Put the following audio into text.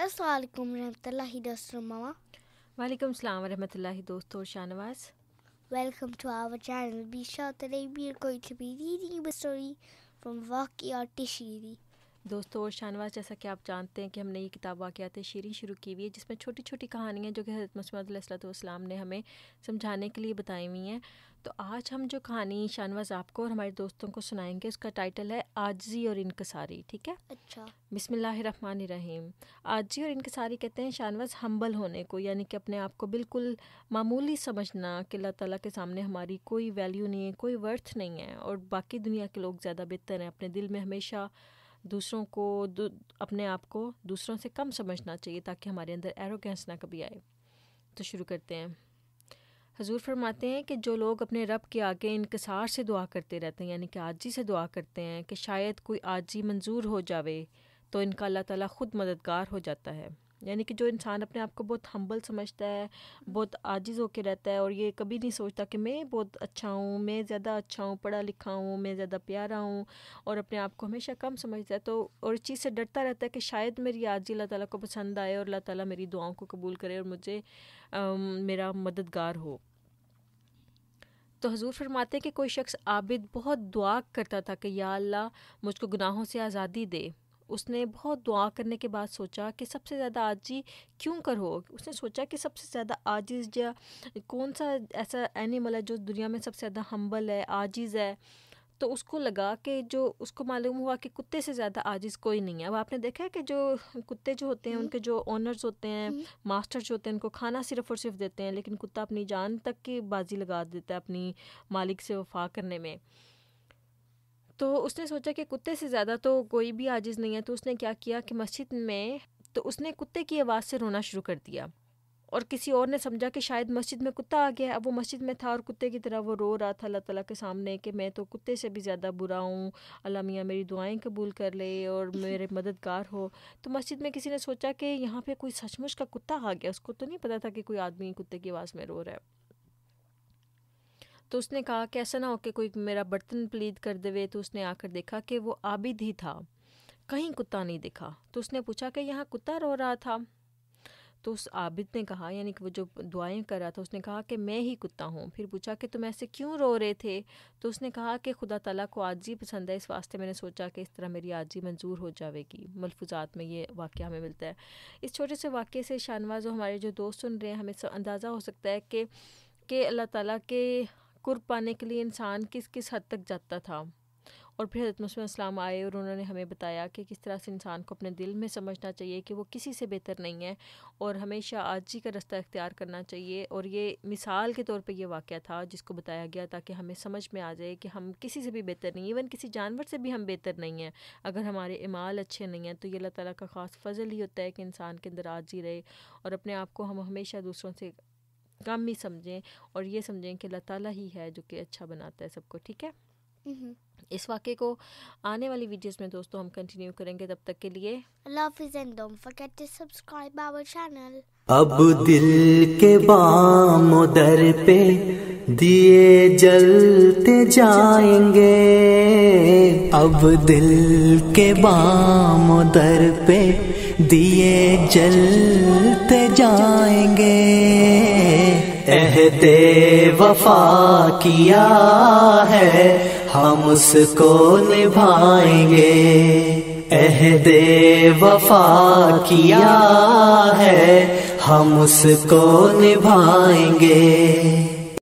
السلام علیکم ورحمۃ اللہ دوستوں ماما. وعلیکم السلام ورحمۃ اللہ دوستو اور Shahnawaz. Welcome to our channel. Be sure today we are going to be reading a story from واقعات شیری. دوستو اور شاہنواز، جیسا کہ آپ جانتے ہیں کہ ہم نے یہ کتاب واقعات شیری شروع کی ہوئی ہے، جس میں چھوٹی چھوٹی کہانیاں جو کہ حضرت مسیح موعود علیہ السلام نے ہمیں سمجھانے کے لیے بتائی ہوئی ہیں. تو آج ہم جو کہانی شاہنواز آپ کو اور ہمارے دوستوں کو سنائیں گے، اس کا ٹائٹل ہے عاجزی اور انکساری. ٹھیک ہے؟ اچھا. بسم اللہ الرحمن الرحیم. عاجزی اور انکساری کہتے ہیں شاہنواز ہمبل ہونے کو، یعنی کہ اپنے آپ کو بالکل معمولی سمجھنا کہ اللہ تعالیٰ کے سامنے ہماری کوئی ویلیو نہیں ہے، کوئی ورتھ نہیں ہے، اور باقی دنیا کے لوگ زیادہ بہتر ہیں. اپنے دل میں ہمیشہ دوسروں کو اپنے آپ کو دوسروں سے کم سمجھنا چاہیے تاکہ ہمارے اندر ایروگینس نہ کبھی آئے. تو شروع کرتے ہیں. حضور فرماتے ہیں کہ جو لوگ اپنے رب کے آگے انکسار سے دعا کرتے رہتے ہیں، یعنی کہ عاجزی سے دعا کرتے ہیں کہ شاید کوئی عاجزی منظور ہو جاوے، تو ان کا اللہ تعالیٰ خود مددگار ہو جاتا ہے. یعنی کہ جو انسان اپنے آپ کو بہت ہمبل سمجھتا ہے، بہت عاجز ہو کے رہتا ہے، اور یہ کبھی نہیں سوچتا کہ میں بہت اچھا ہوں، میں زیادہ اچھا ہوں، پڑھا لکھا ہوں، میں زیادہ پیارا ہوں، اور اپنے آپ کو ہمیشہ کم سمجھتا ہے، تو اور اس چیز سے ڈرتا رہتا ہے کہ شاید میری عاجزی اللہ تعالیٰ کو پسند آئے اور اللہ تعالیٰ میری دعاؤں کو قبول کرے اور مجھے میرا مددگار ہو. تو حضور فرماتے ہیں کہ کوئی شخص عابد بہت دعا کرتا تھا کہ یا اللہ مجھ کو گناہوں سے آزادی دے. اس نے بہت دعا کرنے کے بعد سوچا کہ سب سے زیادہ عاجزی کیوں کرو. اس نے سوچا کہ سب سے زیادہ عاجز کون سا ایسا اینیمل ہے جو دنیا میں سب سے زیادہ ہمبل ہے، عاجز ہے. تو اس کو لگا کہ جو اس کو معلوم ہوا کہ کتے سے زیادہ عاجز کوئی نہیں ہے. اب آپ نے دیکھا ہے کہ جو کتے جو ہوتے ہیں ان کے جو اونرز ہوتے ہیں، ماسٹر جو ہوتے ہیں، ان کو کھانا صرف اور صرف دیتے ہیں، لیکن کتا اپنی جان تک کی بازی لگا دیتا ہے اپنی مالک سے وفا کرنے میں. تو اس نے سوچا کہ کتے سے زیادہ تو کوئی بھی عاجز نہیں ہے. تو اس نے کیا کیا کہ مسجد میں تو اس نے کتے کی آواز سے رونا شروع کر دیا، اور کسی اور نے سمجھا کہ شاید مسجد میں کتا آ گیا. اب وہ مسجد میں تھا اور کتے کی طرح وہ رو رہا تھا اللہ تعالیٰ کے سامنے کہ میں تو کتے سے بھی زیادہ برا ہوں، اللہ میاں میری دعائیں قبول کر لے اور میرے مددگار ہو. تو مسجد میں کسی نے سوچا کہ یہاں پہ کوئی سچ مچ کا کتا آ گیا. اس کو تو نہیں پتا تھا کہ کوئی آدمی کتے کی آواز میں رو رہا ہے. تو اس نے کہا کہ ایسا نہ ہو کہ کوئی میرا برتن پلید کر دے. تو اس نے آ کر دیکھا کہ وہ عابد ہی تھا، کہیں کتا نہیں دکھا. تو اس نے پوچھا کہ یہاں کتا رو رہا تھا. تو اس عابد نے کہا، یعنی کہ وہ جو دعائیں کر رہا تھا، اس نے کہا کہ میں ہی کتا ہوں. پھر پوچھا کہ تم ایسے کیوں رو رہے تھے؟ تو اس نے کہا کہ خدا تعالیٰ کو عاجزی پسند ہے، اس واسطے میں نے سوچا کہ اس طرح میری عاجزی منظور ہو جاوے گی. ملفوظات میں یہ واقعہ ہمیں ملتا ہے. اس چھوٹے سے واقعے سے شاہنواز و ہمارے جو دوست سن رہے ہیں ہمیں اندازہ ہو سکتا ہے کہ اللہ تعالیٰ کے قرب پانے کے لیے انسان کس حد تک جاتا تھا. اور پھر حضرت مسیح السلام آئے اور انہوں نے ہمیں بتایا کہ کس طرح سے انسان کو اپنے دل میں سمجھنا چاہیے کہ وہ کسی سے بہتر نہیں ہے، اور ہمیشہ عاجزی کا رستہ اختیار کرنا چاہیے. اور یہ مثال کے طور پہ یہ واقعہ تھا جس کو بتایا گیا تاکہ ہمیں سمجھ میں آ جائے کہ ہم کسی سے بھی بہتر نہیں، ایون کسی جانور سے بھی ہم بہتر نہیں ہیں. اگر ہمارے اعمال اچھے نہیں ہیں تو یہ اللہ تعالیٰ کا خاص فضل ہی ہوتا ہے کہ انسان کے اندر عاجزی رہے، اور اپنے آپ کو ہم ہمیشہ دوسروں سے کم ہی سمجھیں، اور یہ سمجھیں کہ اللہ تعالیٰ ہی ہے جو کہ اچھا بناتا ہے سب کو. ٹھیک ہے؟ اس واقعے کو آنے والی ویڈیوز میں دوستوں ہم کنٹینیو کریں گے. تب تک کے لیے اللہ حافظ and don't forget to subscribe our channel. اب دل کے بام و در پہ دیے جلتے جائیں گے، اب دل کے بام و در پہ دیے جلتے جائیں گے. عہد وفا کیا ہے ہم اس کو نبھائیں گے، عہد وفا کیا ہے ہم اس کو نبھائیں گے.